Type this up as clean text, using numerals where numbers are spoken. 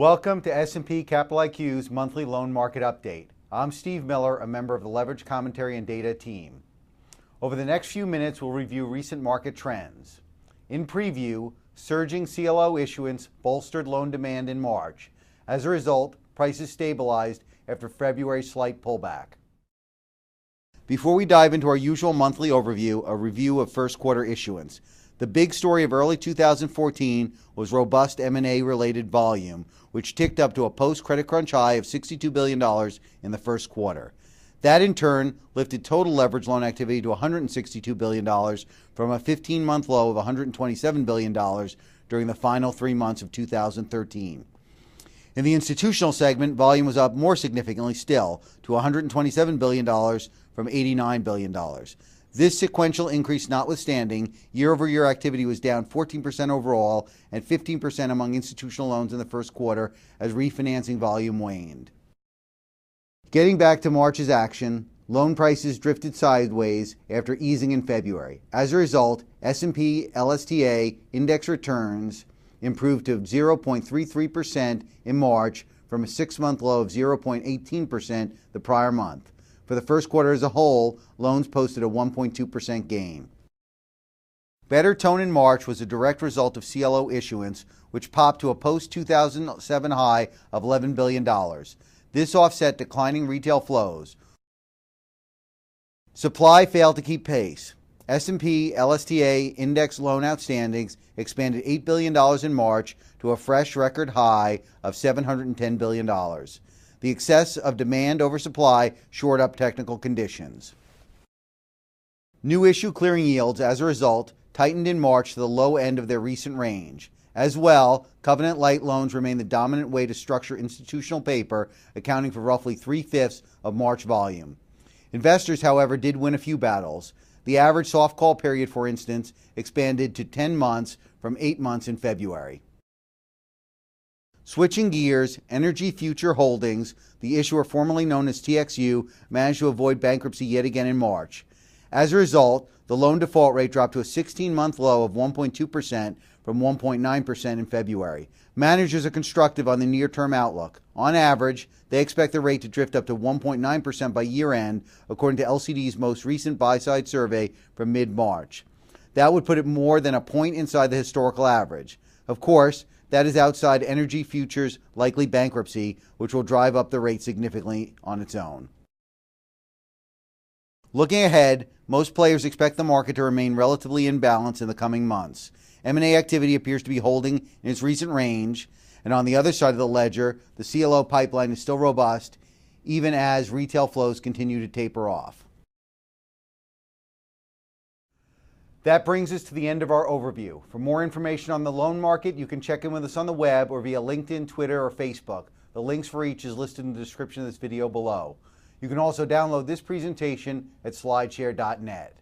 Welcome to S&P Capital IQ's monthly loan market update. I'm Steve Miller, a member of the Leverage Commentary and Data team. Over the next few minutes, we'll review recent market trends. In preview, surging CLO issuance bolstered loan demand in March. As a result, prices stabilized after February's slight pullback. Before we dive into our usual monthly overview, a review of first quarter issuance. The big story of early 2014 was robust M&A-related volume, which ticked up to a post-credit crunch high of $62 billion in the first quarter. That, in turn, lifted total leverage loan activity to $162 billion from a 15-month low of $127 billion during the final 3 months of 2013. In the institutional segment, volume was up more significantly still to $127 billion from $89 billion. This sequential increase notwithstanding, year-over-year activity was down 14% overall and 15% among institutional loans in the first quarter as refinancing volume waned. Getting back to March's action, loan prices drifted sideways after easing in February. As a result, S&P LSTA index returns improved to 0.33% in March from a 6-month low of 0.18% the prior month. For the first quarter as a whole, loans posted a 1.2% gain. Better tone in March was a direct result of CLO issuance, which popped to a post-2007 high of $11 billion. This offset declining retail flows. Supply failed to keep pace. S&P LSTA index loan outstandings expanded $8 billion in March to a fresh record high of $710 billion. The excess of demand over supply shored up technical conditions. New issue clearing yields, as a result, tightened in March to the low end of their recent range. As well, covenant-light loans remain the dominant way to structure institutional paper, accounting for roughly 3/5 of March volume. Investors, however, did win a few battles. The average soft call period, for instance, expanded to 10 months from 8 months in February. Switching gears, Energy Future Holdings, the issuer formerly known as TXU, managed to avoid bankruptcy yet again in March. As a result, the loan default rate dropped to a 16-month low of 1.2% from 1.9% in February. Managers are constructive on the near-term outlook. On average, they expect the rate to drift up to 1.9% by year-end, according to LCD's most recent buy-side survey from mid-March. That would put it more than a point inside the historical average. Of course, that is outside Energy Futures' likely bankruptcy, which will drive up the rate significantly on its own. Looking ahead, most players expect the market to remain relatively in balance in the coming months. M&A activity appears to be holding in its recent range, and on the other side of the ledger, the CLO pipeline is still robust, even as retail flows continue to taper off. That brings us to the end of our overview. For more information on the loan market, you can check in with us on the web or via LinkedIn, Twitter, or Facebook. The links for each is listed in the description of this video below. You can also download this presentation at slideshare.net.